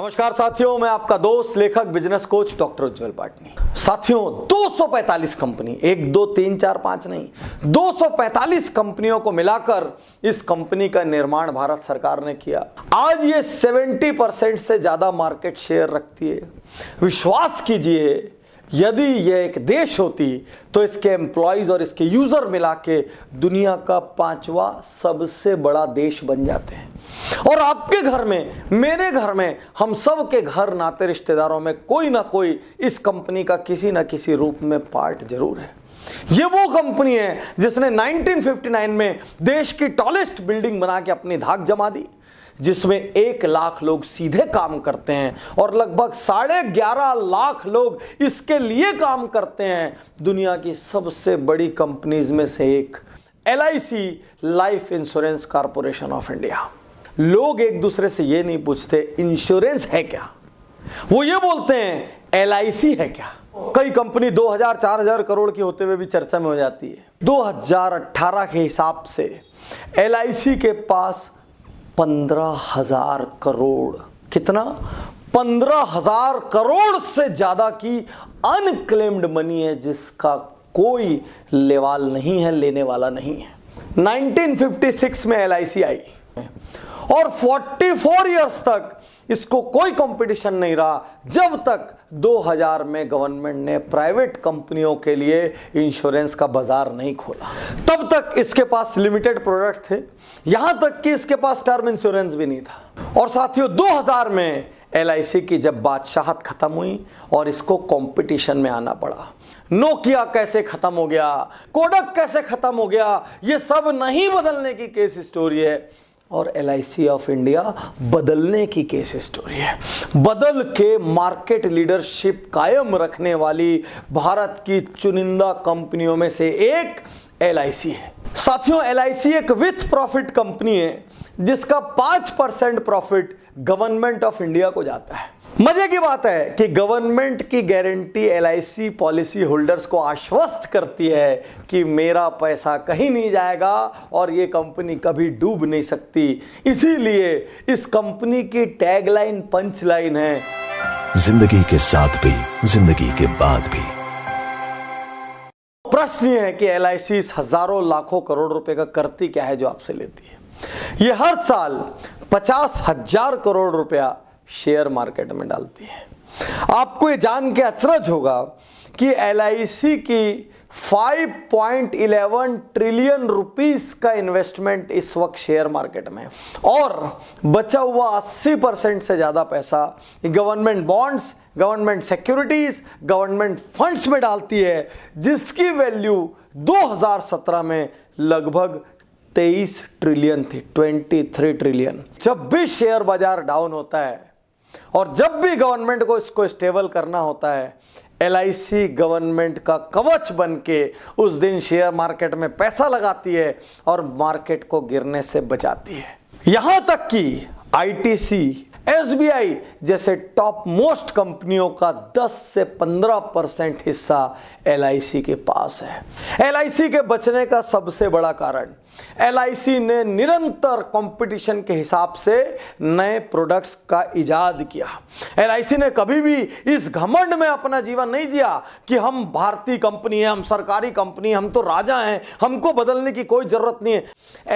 नमस्कार साथियों, मैं आपका दोस्त लेखक बिजनेस कोच डॉक्टर उज्जवल पाटनी। साथियों 245 कंपनी, 1 2 3 4 5 नहीं, 245 कंपनियों को मिलाकर इस कंपनी का निर्माण भारत सरकार ने किया। आज ये 70% से ज्यादा मार्केट शेयर रखती है। विश्वास कीजिए, यदि यह एक देश होती तो इसके एम्प्लॉयज और इसके यूजर मिला के दुनिया का 5वां सबसे बड़ा देश बन जाते हैं। और आपके घर में, मेरे घर में, हम सब के घर नाते रिश्तेदारों में कोई ना कोई इस कंपनी का किसी ना किसी रूप में पार्ट जरूर है। ये वो कंपनी है जिसने 1959 में देश की टॉलेस्ट बिल्डिंग बना के अपनी धाक जमा दी, जिसमें 1 लाख लोग सीधे काम करते हैं और लगभग 11.5 लाख लोग इसके लिए काम करते हैं। दुनिया की सबसे बड़ी कंपनीज में से एक LIC, life insurance corporation of India. लोग एक दूसरे से ये नहीं पूछते इंश्योरेंस है क्या, वो ये बोलते हैं LIC है क्या। कई कंपनी 2000-4000 करोड़ की होते हुए भी चर्चा में हो जाती है। 2018 के हिसाब से LIC के पास 15,000 करोड़, कितना? 15,000 करोड़ से ज्यादा की अनक्लेम्ड मनी है, जिसका कोई लेवाल नहीं है, लेने वाला नहीं है। 1956 में LIC आई और 44 इयर्स तक इसको कोई कंपटीशन नहीं रहा, जब तक 2000 में गवर्नमेंट ने प्राइवेट कंपनियों के लिए इंश्योरेंस का बाजार नहीं खोला। तब तक इसके पास लिमिटेड प्रोडक्ट थे, यहां तक कि इसके पास टर्म इंश्योरेंस भी नहीं था। और साथियों 2000 में LIC की जब बादशाहत खत्म हुई और इसको कंपटीशन में आना पड़ा, नोकिया कैसे खत्म हो गया, कोडक कैसे खत्म हो गया, ये सब नहीं बदलने की केस स्टोरी है। और LIC ऑफ इंडिया बदलने की केस स्टोरी है। बदल के मार्केट लीडरशिप कायम रखने वाली भारत की चुनिंदा कंपनियों में से एक LIC है। साथियों LIC एक विथ प्रॉफिट कंपनी है, जिसका 5% प्रॉफिट गवर्नमेंट ऑफ इंडिया को जाता है। मजे की बात है कि गवर्नमेंट की गारंटी LIC पॉलिसी होल्डर्स को आश्वस्त करती है कि मेरा पैसा कहीं नहीं जाएगा और ये कंपनी कभी डूब नहीं सकती। इसीलिए इस कंपनी की टैगलाइन, पंचलाइन है, जिंदगी के साथ भी, जिंदगी के बाद भी। प्रश्न ये है कि LIC इस हजारों लाखों करोड़ रुपए का करती क्या है जो आपसे लेती है। ये हर साल 50,000 करोड़ रुपया शेयर मार्केट में डालती है। आपको ये जान के अचरज होगा कि LIC की 5.11 ट्रिलियन रुपीस का इन्वेस्टमेंट इस वक्त शेयर मार्केट में है और बचा हुआ 80% से ज्यादा पैसा government bonds, government securities, government funds में डालती है, जिसकी वैल्यू 2017 में लगभग 23 ट्रिलियन थी, 23 ट्रिलियन। जब भी शेयर बाजार डाउन होता है और जब भी गवर्नमेंट को इसको स्टेबल करना होता है, LIC गवर्नमेंट का कवच बन के उस दिन शेयर मार्केट में पैसा लगाती है और मार्केट को गिरने से बचाती है। यहां तक कि ITC, SBI जैसे टॉप मोस्ट कंपनियों का 10 से 15% हिस्सा LIC के पास है। LIC के बचने का सबसे बड़ा कारण LIC ने निरंतर कंपटीशन के हिसाब से नए प्रोडक्ट्स का इजाद किया। LIC ने कभी भी इस घमंड में अपना जीवन नहीं जिया कि हम भारतीय कंपनी है, हम सरकारी कंपनी, हम तो राजा हैं, हमको बदलने की कोई जरूरत नहीं है।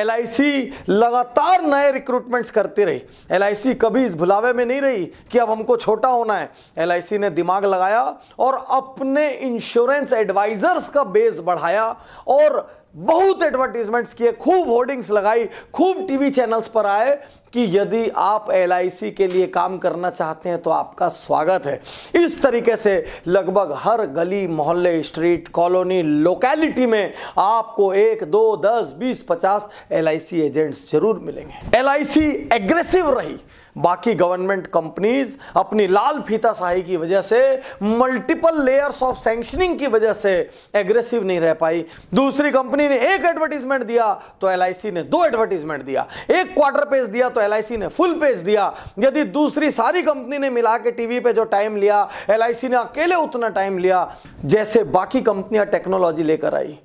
LIC लगातार नए रिक्रूटमेंट्स करती रही। LIC कभी इस भुलावे में नहीं रही कि अब हमको छोटा होना है। LIC ने दिमाग लगाया और अपने इंश्योरेंस एडवाइजर्स का बेस बढ़ाया और बहुत एडवर्टीजमेंट्स किए, खूब होर्डिंग्स लगाई, खूब टीवी चैनल्स पर आए कि यदि आप LIC के लिए काम करना चाहते हैं तो आपका स्वागत है। इस तरीके से लगभग हर गली, मोहल्ले, स्ट्रीट, कॉलोनी, लोकेलिटी में आपको 1, 2, 10, 20, 50 LIC एजेंट्स जरूर मिलेंगे। LIC एग्रेसिव रही। बाकी गवर्नमेंट कंपनीज अपनी लाल फीताशाही की वजह से, मल्टीपल लेयर्स ऑफ सैंक्शनिंग की वजह से एग्रेसिव नहीं रह पाई। दूसरी कंपनी ने एक एडवर्टीजमेंट दिया तो LIC ने 2 एडवर्टीजमेंट दिया, एक क्वार्टर पेज दिया तो LIC ने फुल पेज दिया। यदि दूसरी सारी कंपनी ने मिला के टीवी पे जो टाइम लिया, LIC ने अकेले उतना टाइम लिया। जैसे बाकी कंपनियां टेक्नोलॉजी लेकर आई,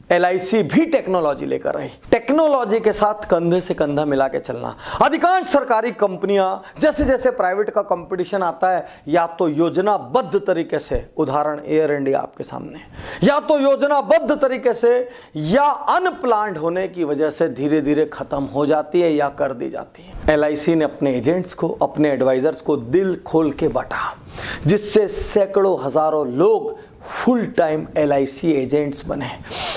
LIC भी टेक्नोलॉजी लेकर आई। टेक्नोलॉजी के साथ कंधे से कंधा मिला के चलना। अधिकांश सरकारी कंपनियां जैसे जैसे प्राइवेट का कंपटीशन आता है, या तो योजनाबद्ध तरीके से, उदाहरण एयर इंडिया आपके सामने, या तो योजनाबद्ध तरीके से या अनप्लान्ड होने की वजह से धीरे धीरे खत्म हो जाती है या कर दी जाती है। LIC ने अपने एजेंट्स को, अपने एडवाइजर्स को दिल खोल के बांटा, जिससे सैकड़ों हजारों लोग फुल टाइम LIC एजेंट्स बने।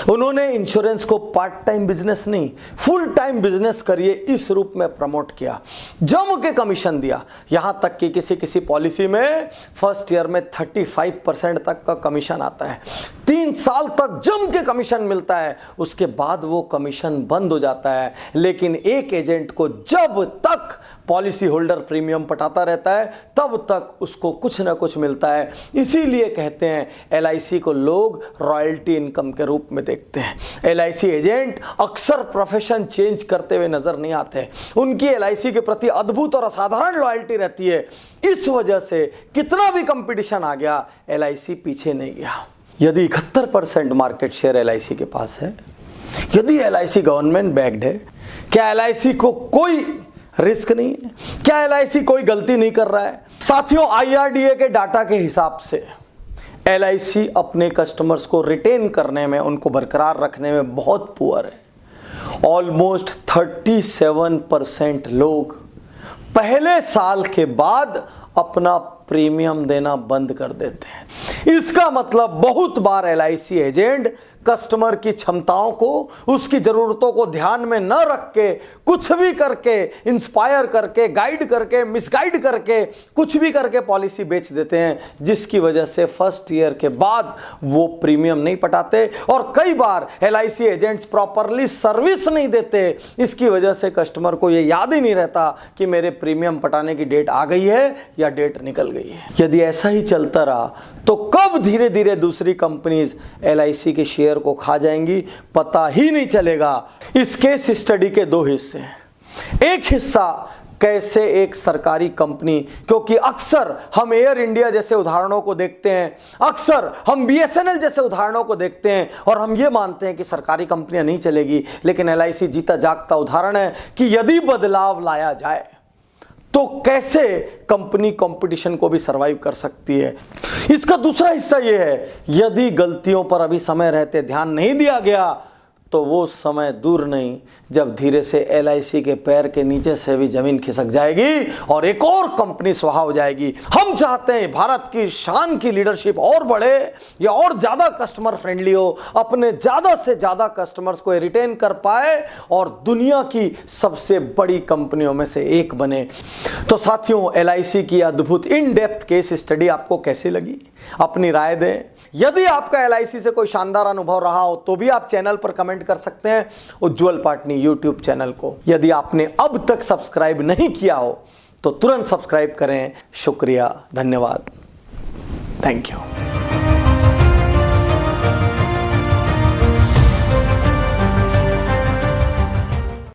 उन्होंने इंश्योरेंस को पार्ट टाइम बिजनेस नहीं, फुल टाइम बिजनेस करिए इस रूप में प्रमोट किया। जम के कमीशन दिया, यहां तक कि किसी किसी पॉलिसी में फर्स्ट ईयर में 35% तक का कमीशन आता है। 3 साल तक जम के कमीशन मिलता है, उसके बाद वो कमीशन बंद हो जाता है। लेकिन एक एजेंट को जब तक पॉलिसी होल्डर प्रीमियम पटाता रहता है तब तक उसको कुछ ना कुछ मिलता है। इसीलिए कहते हैं LIC को लोग रॉयल्टी इनकम के रूप में देखते हैं। LIC एजेंट अक्सर प्रोफेशन चेंज करते हुए नजर नहीं आते। उनकी LIC के प्रति अद्भुत और असाधारण लॉयल्टी रहती है। इस वजह से कितना भी कंपटीशन आ गया, LIC पीछे नहीं गया। यदि 71% मार्केट शेयर LIC के पास है, यदि LIC गवर्नमेंट बैक्ड है, क्या LIC को कोई रिस्क नहीं है? क्या LIC कोई गलती नहीं कर रहा है? साथियों, IRDA के डाटा के हिसाब से LIC अपने कस्टमर्स को रिटेन करने में, उनको बरकरार रखने में बहुत पुअर है। ऑलमोस्ट 37% लोग पहले साल के बाद अपना प्रीमियम देना बंद कर देते हैं। इसका मतलब बहुत बार LIC एजेंट कस्टमर की क्षमताओं को, उसकी जरूरतों को ध्यान में न रख के, कुछ भी करके, इंस्पायर करके, गाइड करके, मिसगाइड करके, कुछ भी करके पॉलिसी बेच देते हैं, जिसकी वजह से फर्स्ट ईयर के बाद वो प्रीमियम नहीं पटाते। और कई बार LIC एजेंट्स प्रॉपरली सर्विस नहीं देते। इसकी वजह से कस्टमर को ये याद ही नहीं रहता कि मेरे प्रीमियम पटाने की डेट आ गई है या डेट निकल गई है। यदि ऐसा ही चलता रहा तो कब धीरे धीरे दूसरी कंपनीज LIC के शेयर को खा जाएंगी, पता ही नहीं चलेगा। इस केस स्टडी के 2 हिस्से हैं। एक हिस्सा कैसे एक सरकारी कंपनी, क्योंकि अक्सर हम एयर इंडिया जैसे उदाहरणों को देखते हैं, अक्सर हम BSNL जैसे उदाहरणों को देखते हैं और हम ये मानते हैं कि सरकारी कंपनियां नहीं चलेगी। लेकिन LIC जीता जागता उदाहरण है कि यदि बदलाव लाया जाए तो कैसे कंपनी कंपटीशन को भी सरवाइव कर सकती है। इसका दूसरा हिस्सा यह है, यदि गलतियों पर अभी समय रहते ध्यान नहीं दिया गया तो वो समय दूर नहीं जब धीरे से LIC के पैर के नीचे से भी जमीन खिसक जाएगी और एक और कंपनी स्वाहा हो जाएगी। हम चाहते हैं भारत की शान की लीडरशिप और बढ़े या और ज्यादा कस्टमर फ्रेंडली हो, अपने ज्यादा से ज्यादा कस्टमर्स को रिटेन कर पाए और दुनिया की सबसे बड़ी कंपनियों में से एक बने। तो साथियों, LIC की अद्भुत इन डेप्थ केस स्टडी आपको कैसी लगी? अपनी राय दें। यदि आपका LIC से कोई शानदार अनुभव रहा हो तो भी आप चैनल पर कमेंट कर सकते हैं, उज्जवल पाटनी YouTube चैनल को। यदि आपने अब तक सब्सक्राइब नहीं किया हो तो तुरंत सब्सक्राइब करें। शुक्रिया, धन्यवाद, थैंक यू।